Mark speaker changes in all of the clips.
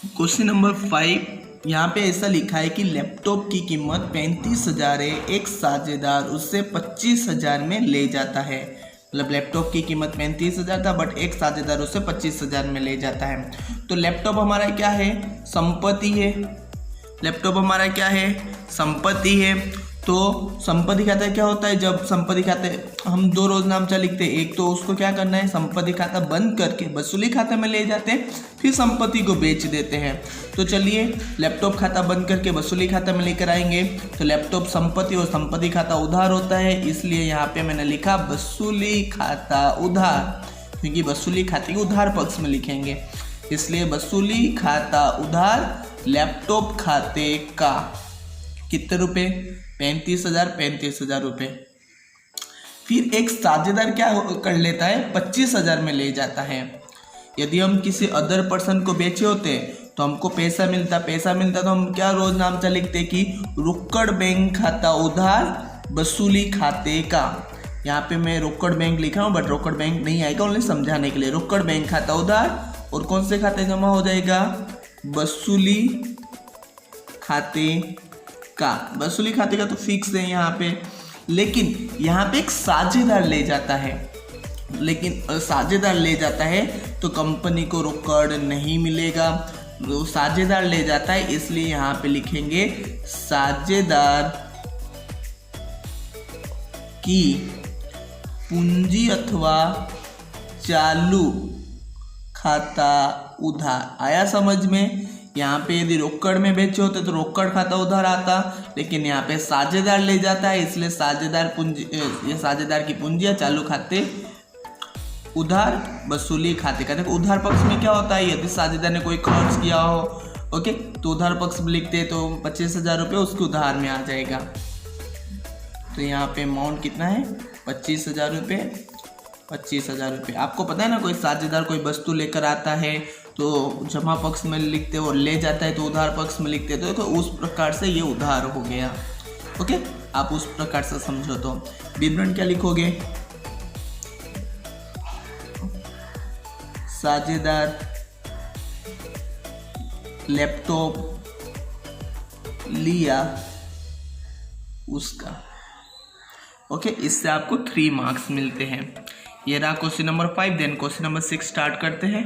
Speaker 1: Question number 5 यहाँ पे ऐसा लिखा है कि लैपटॉप की कीमत 35,000 है, एक साझेदार उससे 25,000 में ले जाता है। मतलब लैपटॉप की कीमत 35,000 था बट एक साझेदार उससे 25,000 में ले जाता है। तो लैपटॉप हमारा क्या है? संपत्ति है। लैपटॉप हमारा क्या है? संपत्ति है। तो संपत्ति खाता क्या होता है? जब संपत्ति खाते हम दो रोज नामचा लिखते हैं, एक तो उसको क्या करना है, संपत्ति खाता बंद करके वसूली खाता में ले जाते हैं, फिर संपत्ति को बेच देते हैं। तो चलिए लैपटॉप खाता बंद करके वसूली खाता में लेकर आएंगे। तो लैपटॉप संपत्ति और संपत्ति खाता उधार होता है, इसलिए यहाँ पे मैंने लिखा वसूली खाता उधार, क्योंकि वसूली खाते उधार पक्ष में लिखेंगे, इसलिए वसूली खाता उधार लैपटॉप खाते का कितने रुपए? 35,000 रुपए। फिर एक साझेदार क्या कर लेता है? 25,000 में ले जाता है। यदि हम किसी अदर पर्सन को बेचे होते तो हमको पैसा मिलता तो हम क्या रोज नामचा लिखते कि रोकड़ बैंक खाता उधार वसूली खाते का। यहाँ पे मैं रोकड़ बैंक लिखा हूँ बट रोकड़ बैंक नहीं आएगा, उन्हें समझाने के लिए। रोकड़ बैंक खाता उधार और कौन से खाते जमा हो जाएगा? वसूली खाते का। वसूली खाते का तो फिक्स है यहाँ पे, लेकिन यहाँ पे एक साझेदार ले जाता है, लेकिन साझेदार ले जाता है तो कंपनी को रोकड़ नहीं मिलेगा। वो साझेदार ले जाता है, इसलिए यहाँ पे लिखेंगे साझेदार की पूंजी अथवा चालू खाता उधार। आया समझ में? यहाँ पे यदि रोकड़ में बेचे होते तो रोकड़ खाता उधार आता, लेकिन यहाँ पे साझेदार ले जाता है, इसलिए साझेदार पूंजी, ये साझेदार की पूंजी या चालू खाते उधार वसूली खाते का। देखो उधार पक्ष में क्या होता है? यदि साझेदार ने कोई खर्च किया हो, ओके, तो उधार पक्ष में लिखते हैं तो 25,000 रुपये उसके उधार में आ जाएगा। तो यहाँ पे अमाउंट कितना है? 25,000 रुपये। 25,000 रुपये। आपको पता है ना, कोई साझेदार कोई वस्तु लेकर आता है तो जमा पक्ष में लिखते हैं और ले जाता है तो उधार पक्ष में लिखते हैं, तो उस प्रकार से ये उधार हो गया। ओके, आप उस प्रकार से समझो। तो विवरण क्या लिखोगे? साझेदार लैपटॉप लिया उसका। ओके, इससे आपको 3 मार्क्स मिलते हैं। ये रहा question number 5। Then question number 6 start करते हैं।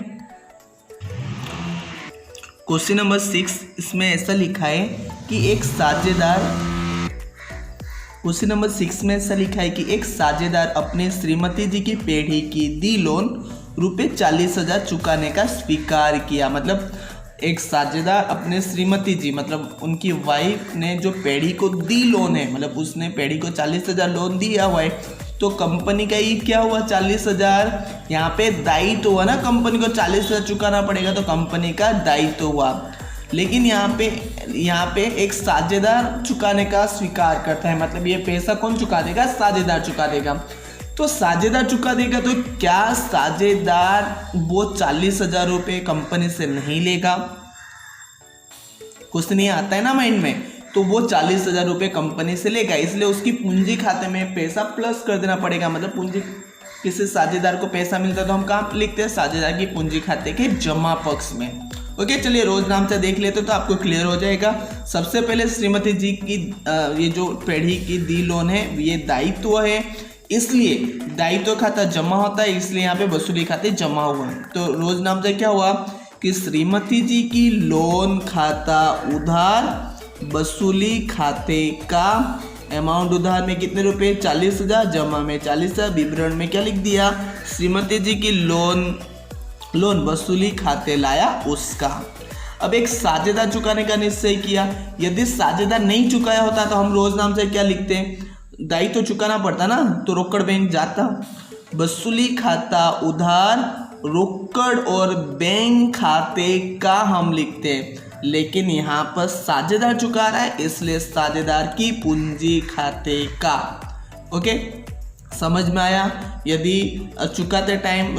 Speaker 1: क्वेश्चन नंबर 6 इसमें ऐसा लिखा है कि एक साझेदार, क्वेश्चन नंबर 6 में ऐसा लिखा है कि एक साझेदार अपने श्रीमती जी की पेढ़ी की दी लोन रुपये 40,000 चुकाने का स्वीकार किया। मतलब एक साझेदार अपने श्रीमती जी, मतलब उनकी वाइफ ने जो पेढ़ी को दी लोन है, मतलब उसने पेढ़ी को 40,000 लोन दिया हुआ है, तो कंपनी का ये क्या हुआ? 40,000। यहाँ पे दायित्व हुआ ना, कंपनी को 40,000 चुकाना पड़ेगा, तो कंपनी का दायित्व हुआ। लेकिन यहाँ पे एक साझेदार चुकाने का स्वीकार करता है, मतलब ये पैसा कौन चुका देगा? साझेदार चुका देगा। तो साझेदार चुका देगा तो क्या साझेदार वो 40,000 रुपये कंपनी से नहीं लेगा? कुछ नहीं आता है ना माइंड में, तो वो 40,000 रुपये कंपनी से लेगा, इसलिए उसकी पूंजी खाते में पैसा प्लस कर देना पड़ेगा। मतलब पूंजी, किसी साझेदार को पैसा मिलता है तो हम कहाँ लिखते हैं? साझेदार की पूंजी खाते के जमा पक्ष में। ओके, चलिए रोज नाम से देख लेते तो आपको क्लियर हो जाएगा। सबसे पहले श्रीमती जी की ये जो पेढ़ी की दी लोन है ये दायित्व है, इसलिए दायित्व खाता जमा होता है, इसलिए यहाँ पे वसूली खाते जमा हुआ। तो रोज नाम से क्या हुआ कि श्रीमती जी की लोन खाता उधार वसूली खाते का अमाउंट उधार में कितने रुपए? 40,000, जमा में 40,000, विवरण में क्या लिख दिया? श्रीमती जी की लोन वसूली खाते लाया उसका। अब एक साझेदार चुकाने का निश्चय किया। यदि साझेदार नहीं चुकाया होता तो हम रोज नाम से क्या लिखते हैं? दायित्व तो चुकाना पड़ता ना, तो रोकड़ बैंक जाता। वसूली खाता उधार रोकड़ और बैंक खाते का हम लिखते हैं, लेकिन यहाँ पर साझेदार चुका रहा है, इसलिए साझेदार की पूंजी खाते का। ओके, समझ में आया? यदि चुकाते टाइम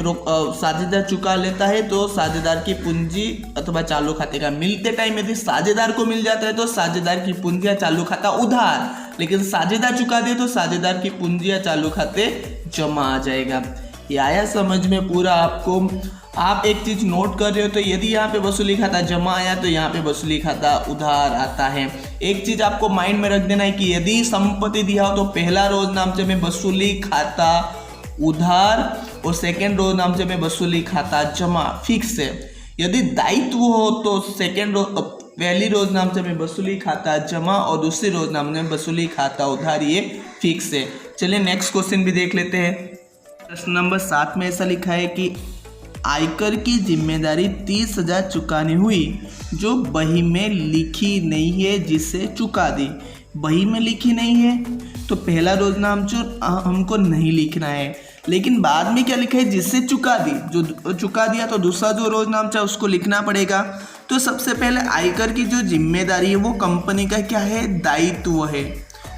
Speaker 1: साझेदार चुका लेता है तो साझेदार की पूंजी अथवा चालू खाते का। मिलते टाइम यदि साझेदार को मिल जाता है तो साझेदार की पूंजी या चालू खाता उधार, लेकिन साझेदार चुका दे तो साझेदार की पूंजी या चालू खाते जमा आ जाएगा। ये आया समझ में पूरा आपको? आप एक चीज नोट कर रहे हो, तो यदि यहाँ पे वसूली खाता जमा आया तो यहाँ पे वसूली खाता उधार आता है। एक चीज आपको माइंड में रख देना है कि यदि संपत्ति दिया हो तो पहला रोज नामचे में वसूली खाता उधार और सेकेंड रोज नामचे में वसूली खाता जमा फिक्स है। यदि दायित्व हो तो सेकेंड रोज पहली रोज नामचे में वसूली खाता जमा और दूसरी रोज नाम में वसूली खाता उधार, ये फिक्स है। चलिए नेक्स्ट क्वेश्चन भी देख लेते हैं। प्रश्न नंबर 7 में ऐसा लिखा है कि आयकर की जिम्मेदारी 30,000 चुकानी हुई जो बही में लिखी नहीं है जिसे चुका दी। बही में लिखी नहीं है तो पहला रोज नाम हमको नहीं लिखना है, लेकिन बाद में क्या लिखा है, जिससे चुका दी, जो चुका दिया तो दूसरा जो रोज नाम चाहे उसको लिखना पड़ेगा। तो सबसे पहले आयकर की जो जिम्मेदारी है वो कंपनी का क्या है, दायित्व है,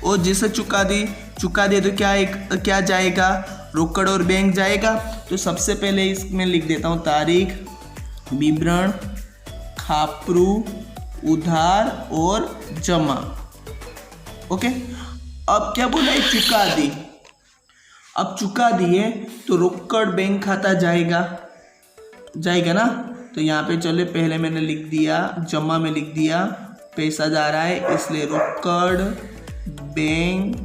Speaker 1: और जिसे चुका दिए तो क्या जाएगा, रोकड़ और बैंक जाएगा। तो सबसे पहले इसमें लिख देता हूँ तारीख, विवरण, खापरू, उधार और जमा। ओके, अब क्या बोला है, चुका दी। अब चुका दिए तो रोकड़ बैंक खाता जाएगा ना। तो यहाँ पे चले, पहले मैंने लिख दिया, जमा में लिख दिया, पैसा जा रहा है इसलिए रोकड़ बैंक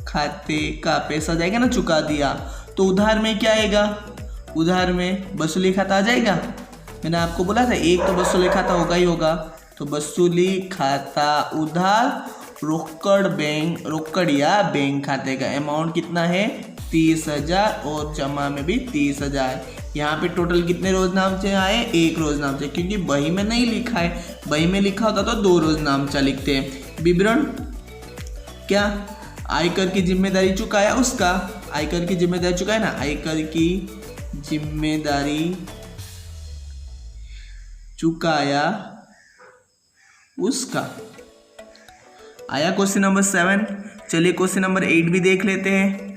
Speaker 1: खाते का पैसा जाएगा ना, चुका दिया। तो उधार में क्या आएगा, उधार में वसूली खाता आ जाएगा। मैंने आपको बोला था एक तो वसूली खाता होगा ही होगा, तो वसूली खाता उधार, रोकड़ या बैंक खाते का अमाउंट कितना है, 30,000 और जमा में भी 30,000। यहाँ पे टोटल कितने रोज नामचे आए, एक रोज नामचा, क्योंकि बही में नहीं लिखा है। बही में लिखा होता तो 2 रोज नामचा लिखते हैं। विवरण क्या, आयकर की जिम्मेदारी चुकाया उसका, आयकर की जिम्मेदारी चुकाया ना, आयकर की जिम्मेदारी चुकाया उसका। आया क्वेश्चन नंबर 7। चलिए क्वेश्चन नंबर 8 भी देख लेते हैं।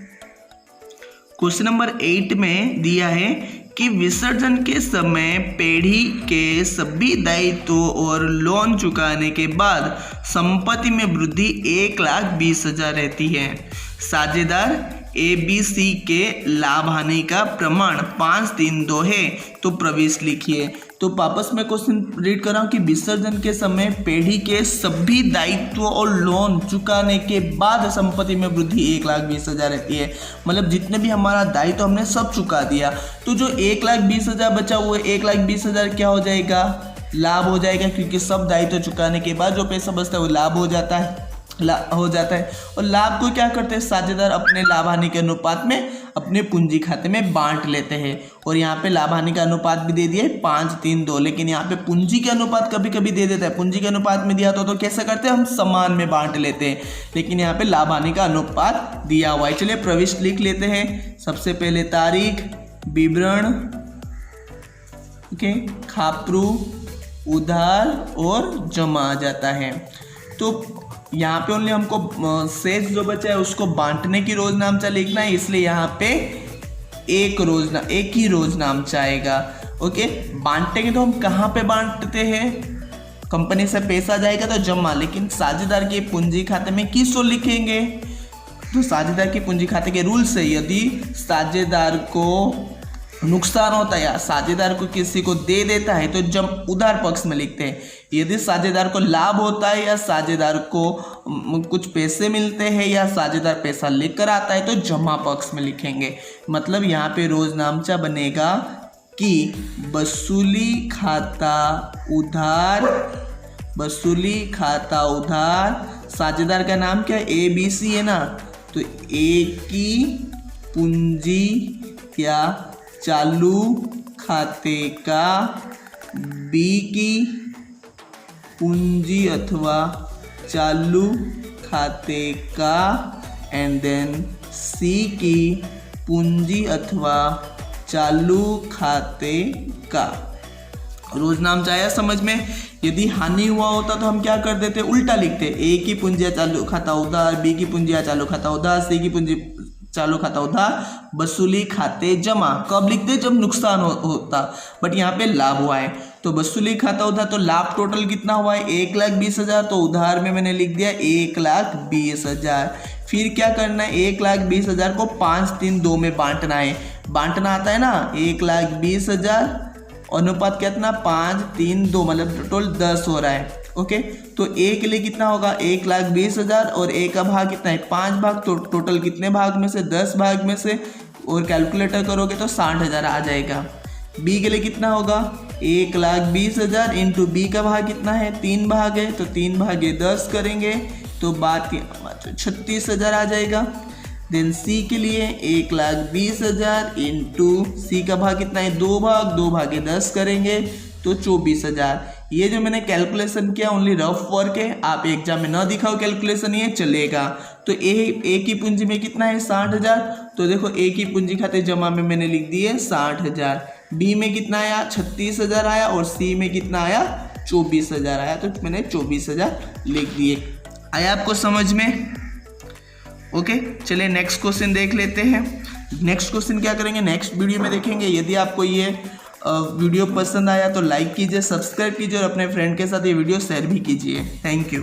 Speaker 1: क्वेश्चन नंबर 8 में दिया है कि विसर्जन के समय पेढ़ी के सभी दायित्व और लोन चुकाने के बाद संपत्ति में वृद्धि 1,20,000 रहती है। साझेदार ABC के लाभ हानि का प्रमाण 532 है, तो प्रविष्ट लिखिए। तो वापस मैं क्वेश्चन रीड कर रहा हूँ कि विसर्जन के समय पेढ़ी के सभी दायित्व और लोन चुकाने के बाद संपत्ति में वृद्धि 1,20,000 रहती है। मतलब जितने भी हमारा दायित्व हमने सब चुका दिया, तो जो 1,20,000 बचा हुआ है, 1,20,000 क्या हो जाएगा, लाभ हो जाएगा, क्योंकि सब दायित्व चुकाने के बाद जो पैसा बचता है वो लाभ हो जाता है। और लाभ को क्या करते हैं, साझेदार अपने लाभ हानि के अनुपात में अपने पूंजी खाते में बांट लेते हैं। और यहाँ पे लाभ हानि का अनुपात भी दे दिया है 5-3-2, लेकिन यहाँ पे पूंजी के अनुपात कभी कभी दे देता है। पूंजी के अनुपात में दिया तो कैसे करते हैं, हम समान में बांट लेते हैं, लेकिन यहाँ पे लाभ हानि का अनुपात दिया हुआ है। चलिए प्रविष्ट लिख लेते हैं। सबसे पहले तारीख, विवरण, ओके, खापरू, उधार और जमा आ जाता है। तो यहाँ पे ओनली हमको शेष जो बचा है उसको बांटने की रोज नामचा लिखना है, इसलिए यहाँ पे एक ही रोज नामचा आएगा। ओके, बांटेंगे तो हम कहाँ पे बांटते हैं, कंपनी से पैसा जाएगा तो जमा, लेकिन साझेदार के पूंजी खाते में किसको लिखेंगे, तो साझेदार की पूंजी खाते के रूल से यदि साझेदार को नुकसान होता है या साझेदार को किसी को दे देता है तो उधार पक्ष में लिखते हैं। यदि साझेदार को लाभ होता है या साझेदार को कुछ पैसे मिलते हैं या साझेदार पैसा लेकर आता है तो जमा पक्ष में लिखेंगे। मतलब यहाँ पे रोज नामचा बनेगा कि वसूली खाता उधार, साझेदार का नाम क्या है, ABC है ना, तो A की पूंजी या चालू खाते का, B की पूंजी अथवा चालू खाते का, एंड देन C की पूंजी अथवा चालू खाते का। रोज नाम चाहे समझ में। यदि हानि हुआ होता तो हम क्या कर देते, उल्टा लिखते, A की पूंजी चालू खाता उधार, B की पूंजी चालू खाता उधार, C की पूंजी चालू खाता उधार, वसूली खाते जमा। कब लिखते, जब नुकसान होता, बट यहाँ पे लाभ हुआ है तो वसूली खाता उधार, तो लाभ टोटल कितना हुआ है 1,20,000, तो उधार में मैंने लिख दिया 1,20,000। फिर क्या करना है, 1,20,000 को 5-3-2 में बांटना है। बांटना आता है ना, 1,20,000 अनुपात कितना 5, 3, 2 मतलब टोटल 10 हो रहा है। ओके, तो ए के लिए कितना होगा 1,20,000 और ए का भाग कितना है 5 भाग, तो टोटल कितने भाग में से 10 भाग में से, और कैलकुलेटर करोगे तो 60,000 आ जाएगा। बी के लिए कितना होगा 1,20,000 इंटू बी का भाग कितना है 3 भाग है, तो 3 भागे 10 करेंगे तो बात 36,000 आ जाएगा। देन सी के लिए 1,20,000 इंटू सी का भाग कितना है 2 भाग, 2 भागे 10 करेंगे तो 24,000। ये जो मैंने कैलकुलेशन किया ओनली रफ वर्क है, आप एग्जाम में ना दिखाओ कैलकुलेशन ये चलेगा। तो ए की पूंजी में कितना है 60,000, तो देखो ए की पूंजी खाते जमा में मैंने लिख दिए 60,000। बी में कितना आया 36,000 आया, और सी में कितना आया 24,000 आया, तो मैंने 24,000 लिख दिए। आया आपको समझ में? ओके, चलिए नेक्स्ट क्वेश्चन देख लेते हैं। नेक्स्ट क्वेश्चन क्या करेंगे नेक्स्ट वीडियो में देखेंगे। यदि आपको ये वीडियो पसंद आया तो लाइक कीजिए, सब्सक्राइब कीजिए और अपने फ्रेंड के साथ ये वीडियो शेयर भी कीजिए। Thank you.